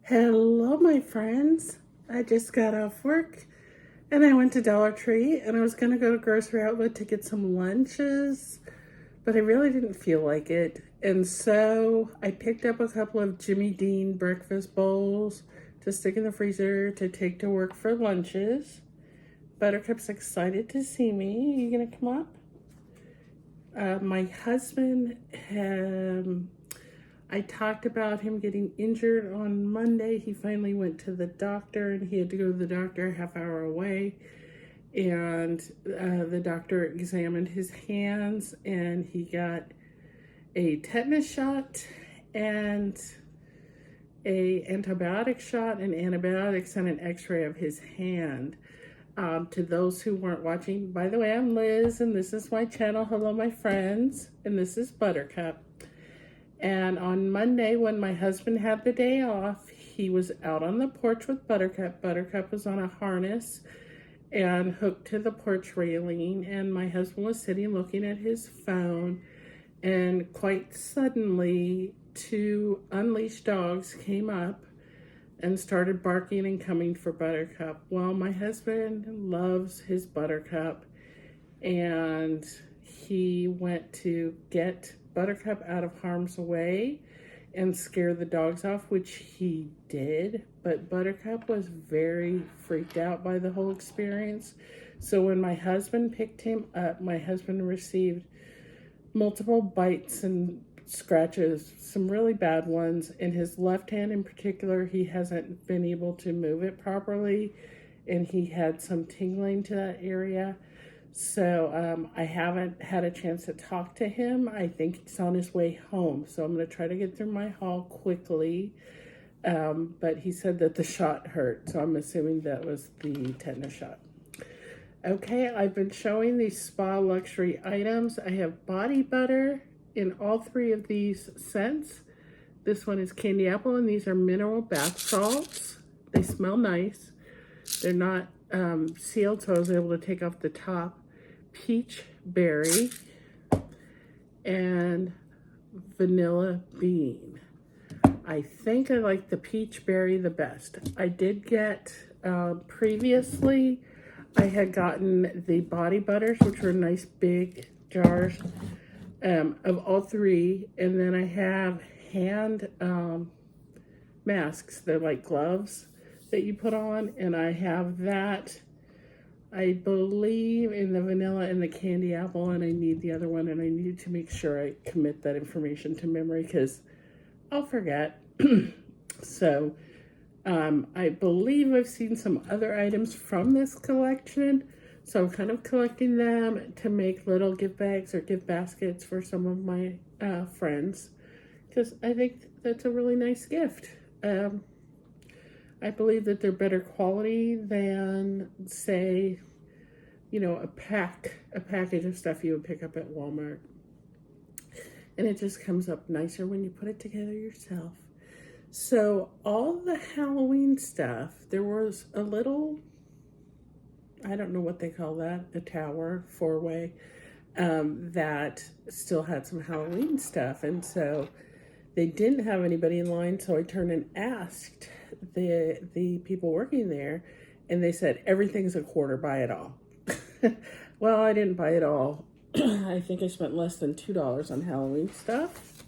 Hello, my friends. I just got off work and I went to Dollar Tree and I was going to go to Grocery Outlet to get some lunches, but I really didn't feel like it. And so I picked up a couple of Jimmy Dean breakfast bowls to stick in the freezer to take to work for lunches. Buttercup's excited to see me. Are you going to come up? My husband I talked about him getting injured on Monday. He finally went to the doctor and he had to go to the doctor a half hour away. And the doctor examined his hands and he got a tetanus shot and a antibiotic shot and antibiotics and an x-ray of his hand. To those who weren't watching, by the way, I'm Liz and this is my channel. Hello, my friends. And this is Buttercup. And on Monday, when my husband had the day off, he was out on the porch with Buttercup. Buttercup was on a harness and hooked to the porch railing. And my husband was sitting looking at his phone. And quite suddenly, two unleashed dogs came up and started barking and coming for Buttercup. Well, my husband loves his Buttercup. And he went to get Buttercup out of harm's way and scare the dogs off, which he did, but Buttercup was very freaked out by the whole experience. So when my husband picked him up, my husband received multiple bites and scratches, some really bad ones. In his left hand in particular, he hasn't been able to move it properly, and he had some tingling to that area. So I haven't had a chance to talk to him. I think he's on his way home. So I'm going to try to get through my haul quickly. But he said that the shot hurt. So I'm assuming that was the tetanus shot. Okay, I've been showing these spa luxury items. I have body butter in all three of these scents. This one is candy apple and these are mineral bath salts. They smell nice. They're not sealed, so I was able to take off the top. Peach berry and vanilla bean. I think I like the peach berry the best. I did get previously, I had gotten the body butters, which were nice big jars of all three, and then I have hand masks. They're like gloves that you put on, and I have that, I believe, in the vanilla and the candy apple, and I need the other one, and I need to make sure I commit that information to memory because I'll forget. So I believe I've seen some other items from this collection, so I'm kind of collecting them to make little gift bags or gift baskets for some of my friends, because I think that's a really nice gift. I believe that they're better quality than, say, you know, a package of stuff you would pick up at Walmart. And it just comes up nicer when you put it together yourself. So all the Halloween stuff, there was a little, I don't know what they call that, a tower, four-way, that still had some Halloween stuff. And so they didn't have anybody in line, so I turned and asked the people working there, and they said, everything's a quarter, buy it all. Well, I didn't buy it all. I think I spent less than $2 on Halloween stuff.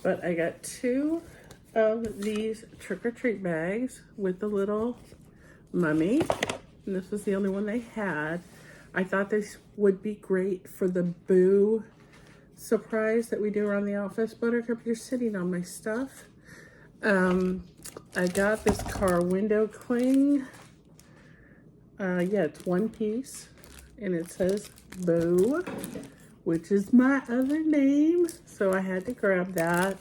But I got two of these trick-or-treat bags with the little mummy. And this was the only one they had. I thought this would be great for the Boo surprise that we do around the office. Buttercup, you're sitting on my stuff. I got this car window cling. Yeah, it's one piece, and it says Boo, which is my other name, so I had to grab that.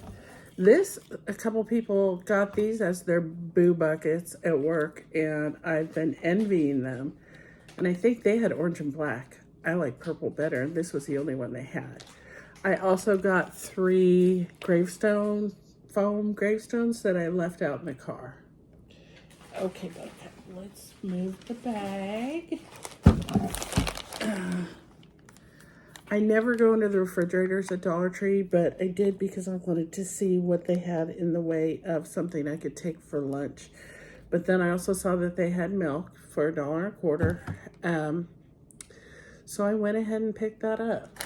A couple people got these as their Boo buckets at work, and I've been envying them. And I think they had orange and black. I like purple better, and this was the only one they had. I also got 3 foam gravestones that I left out in the car. Okay, Buttercup, let's move the bag. I never go into the refrigerators at Dollar Tree, but I did because I wanted to see what they had in the way of something I could take for lunch. But then I also saw that they had milk for $1.25. So I went ahead and picked that up.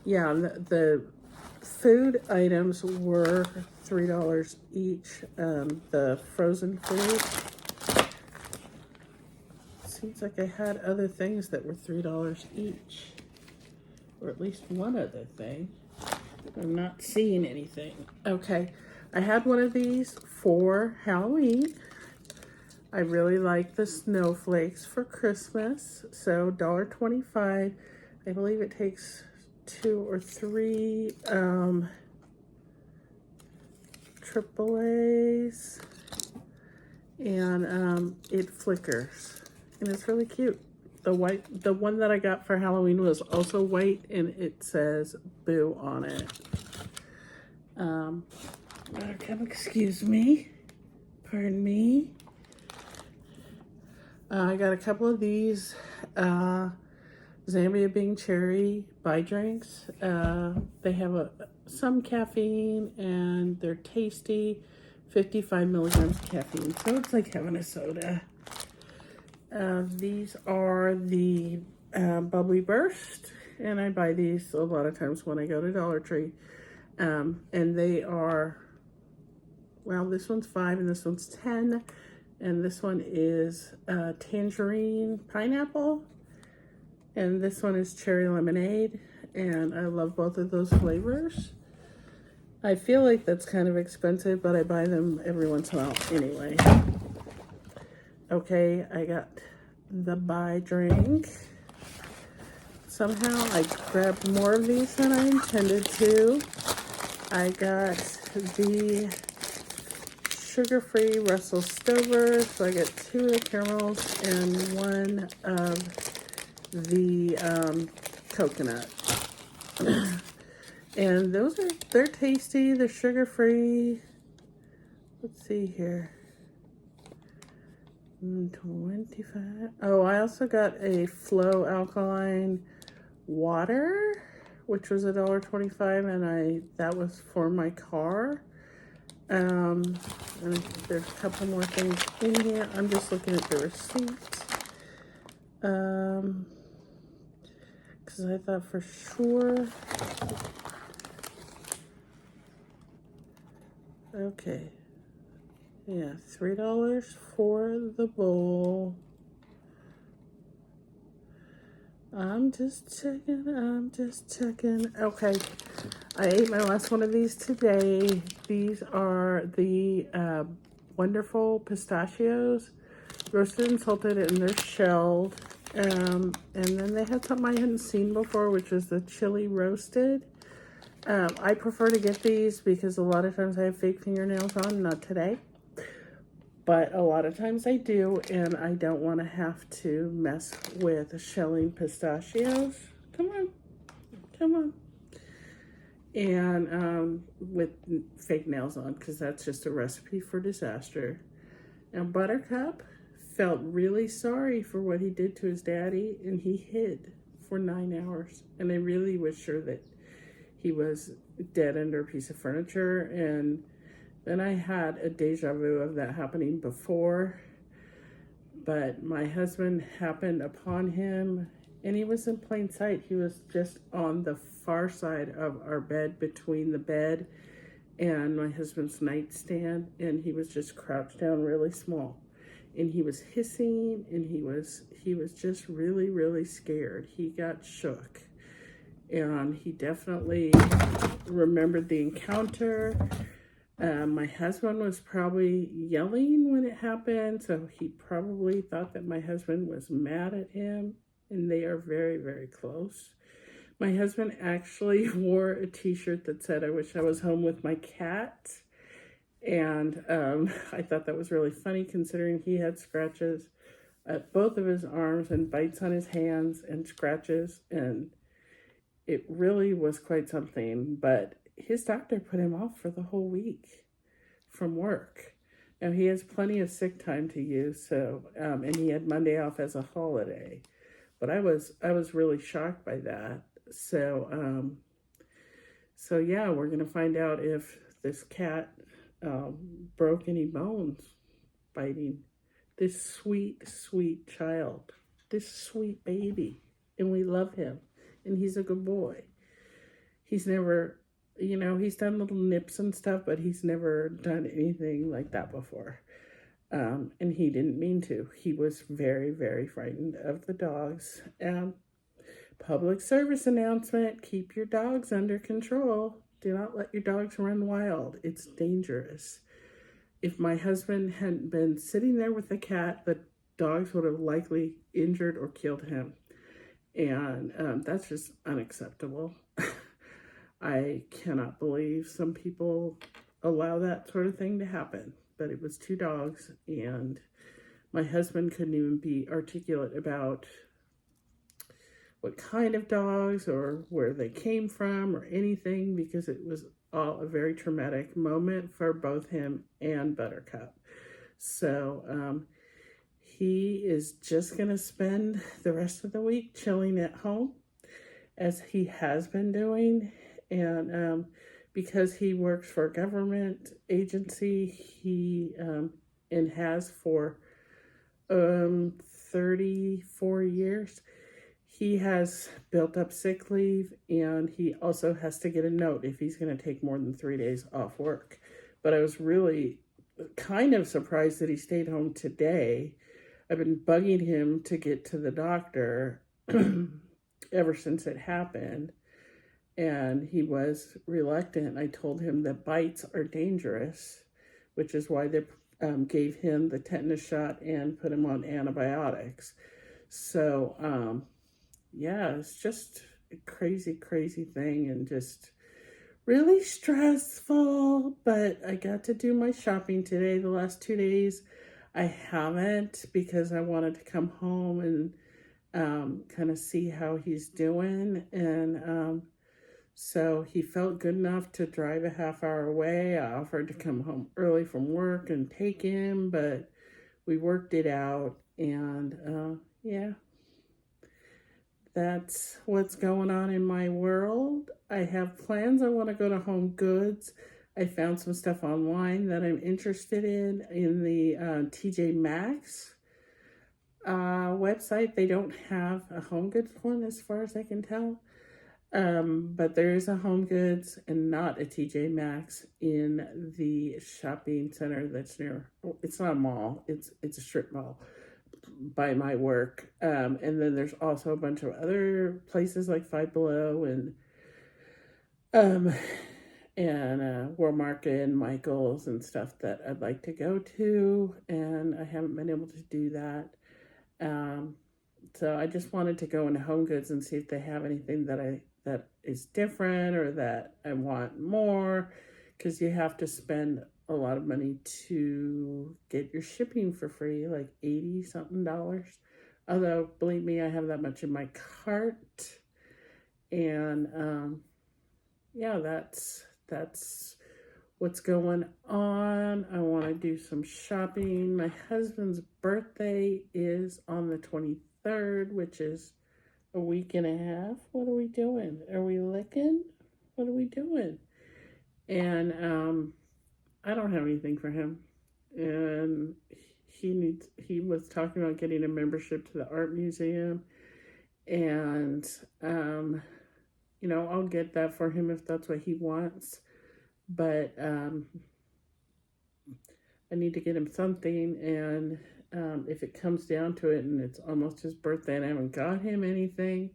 Yeah, the food items were $3 each. The frozen food. Seems like I had other things that were $3 each. Or at least one other thing. I'm not seeing anything. Okay, I had one of these for Halloween. I really like the snowflakes for Christmas. So $1.25. I believe it takes 2 or 3 AAAs. And it flickers. And it's really cute. The one that I got for Halloween was also white, and it says Boo on it. Buttercup, excuse me. Pardon me. I got a couple of these Zambia Bing Cherry Buy drinks. They have some caffeine, and they're tasty. 55 milligrams of caffeine, so it's like having a soda. These are the Bubbly Burst, and I buy these a lot of times when I go to Dollar Tree. And they are, well, this one's 5 and this one's 10, and this one is tangerine pineapple, and this one is cherry lemonade, and I love both of those flavors. I feel like that's kind of expensive, but I buy them every once in a while anyway. Okay, I got the buy drink. Somehow I grabbed more of these than I intended to. I got the sugar-free Russell Stover, so I got 2 of the caramels and 1 of the coconut. And they're tasty, they're sugar-free. Let's see here. 25. Oh, I also got a Flow alkaline water, which was $1.25, and that was for my car. And there's a couple more things in here. I'm just looking at the receipt. Because I thought for sure. Okay. Yeah, $3 for the bowl. I'm just checking. Okay, I ate my last one of these today. These are the wonderful pistachios, roasted and salted, and they're shelled. And then they had something I hadn't seen before, which is the chili roasted. I prefer to get these because a lot of times I have fake fingernails on, not today. But a lot of times I do, and I don't want to have to mess with shelling pistachios. Come on. Come on. And with fake nails on, because that's just a recipe for disaster. Now, Buttercup felt really sorry for what he did to his daddy, and he hid for 9 hours. And I really was sure that he was dead under a piece of furniture, and then I had a deja vu of that happening before, but my husband happened upon him, and he was in plain sight. He was just on the far side of our bed, between the bed and my husband's nightstand, and he was just crouched down really small, and he was hissing, and he was just really, really scared. He got shook, and he definitely remembered the encounter. My husband was probably yelling when it happened, so he probably thought that my husband was mad at him, and they are very, very close. My husband actually wore a t-shirt that said, "I wish I was home with my cat," and I thought that was really funny considering he had scratches at both of his arms and bites on his hands and scratches, and it really was quite something, but his doctor put him off for the whole week from work. Now, he has plenty of sick time to use, so, and he had Monday off as a holiday. But I was really shocked by that. So yeah, we're gonna find out if this cat broke any bones biting this sweet, sweet child, this sweet baby, and we love him, and he's a good boy. He's never, he's done little nips and stuff, but he's never done anything like that before. And he didn't mean to. He was very, very frightened of the dogs. Public service announcement, keep your dogs under control. Do not let your dogs run wild. It's dangerous. If my husband hadn't been sitting there with the cat, the dogs would have likely injured or killed him. And that's just unacceptable. I cannot believe some people allow that sort of thing to happen. But it was two dogs, and my husband couldn't even be articulate about what kind of dogs or where they came from or anything, because it was all a very traumatic moment for both him and Buttercup. So he is just going to spend the rest of the week chilling at home, as he has been doing. And because he works for a government agency, he and has for 34 years, he has built up sick leave, and he also has to get a note if he's going to take more than 3 days off work. But I was really kind of surprised that he stayed home today. I've been bugging him to get to the doctor ever since it happened, and he was reluctant. I told him that bites are dangerous, which is why they gave him the tetanus shot and put him on antibiotics. So, yeah, it's just a crazy, crazy thing, and just really stressful. But I got to do my shopping today. The last 2 days I haven't, because I wanted to come home and kind of see how he's doing. And so he felt good enough to drive a half hour away. I offered to come home early from work and take him, but we worked it out. And yeah, that's what's going on in my world. I have plans. I want to go to Home Goods. I found some stuff online that I'm interested in the TJ Maxx website. They don't have a Home Goods one as far as I can tell. But there is a Home Goods and not a TJ Maxx in the shopping center that's near. It's not a mall. It's a strip mall by my work. And then there's also a bunch of other places like Five Below and World Market and Michael's and stuff that I'd like to go to, and I haven't been able to do that. So I just wanted to go into Home Goods and see if they have anything that is different or that I want more, because you have to spend a lot of money to get your shipping for free, like $80 something. Although, believe me, I have that much in my cart. And yeah, that's what's going on. I want to do some shopping. My husband's birthday is on the 23rd, which is a week and a half. What are we doing? Are we licking? What are we doing? And I don't have anything for him. And he was talking about getting a membership to the art museum. And I'll get that for him if that's what he wants. But I need to get him something, and if it comes down to it and it's almost his birthday and I haven't got him anything,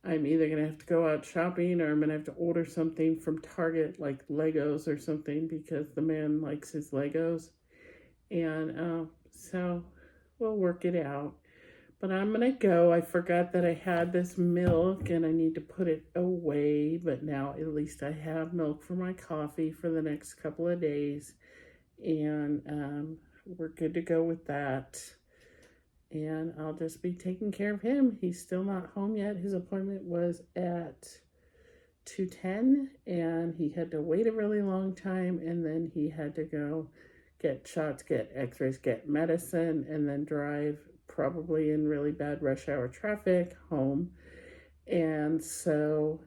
I'm either going to have to go out shopping, or I'm going to have to order something from Target, like Legos or something, because the man likes his Legos. And so we'll work it out. But I'm going to go. I forgot that I had this milk and I need to put it away. But now at least I have milk for my coffee for the next couple of days. And we're good to go with that. And I'll just be taking care of him. He's still not home yet. His appointment was at 2:10. And he had to wait a really long time. And then he had to go get shots, get x-rays, get medicine, and then drive probably in really bad rush hour traffic home. And so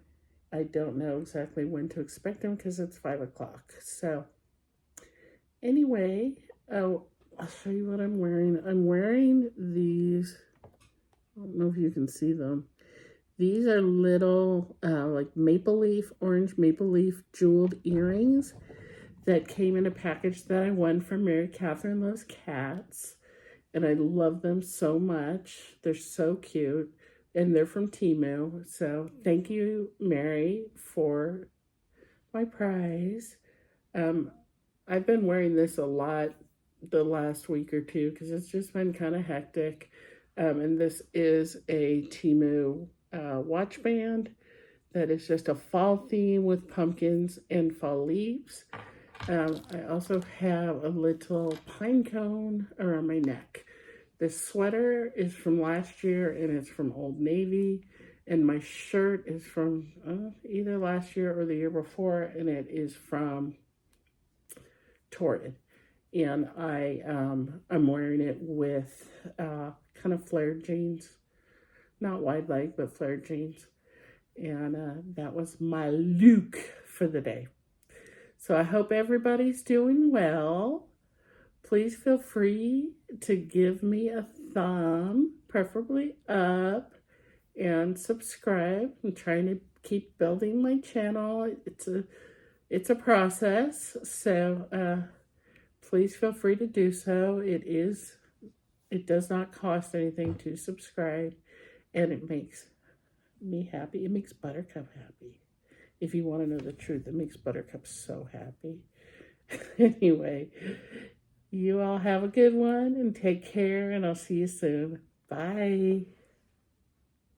I don't know exactly when to expect him because it's 5 o'clock. So anyway, oh, I'll show you what I'm wearing. I'm wearing these, I don't know if you can see them. These are little like orange maple leaf jeweled earrings that came in a package that I won from Mary Catherine Loves Cats. And I love them so much. They're so cute. And they're from Temu. So thank you, Mary, for my prize. I've been wearing this a lot the last week or two because it's just been kind of hectic. And this is a Temu watch band that is just a fall theme with pumpkins and fall leaves. I also have a little pine cone around my neck. This sweater is from last year and it's from Old Navy. And my shirt is from either last year or the year before, and it is from Torrid. And I'm wearing it with kind of flared jeans, not wide leg, but flared jeans. And that was my look for the day. So I hope everybody's doing well. Please feel free to give me a thumb, preferably up, and subscribe. I'm trying to keep building my channel. It's a process, so please feel free to do so. It does not cost anything to subscribe, and it makes me happy. It makes Buttercup happy. If you want to know the truth, it makes Buttercup so happy. Anyway, you all have a good one and take care, and I'll see you soon. Bye.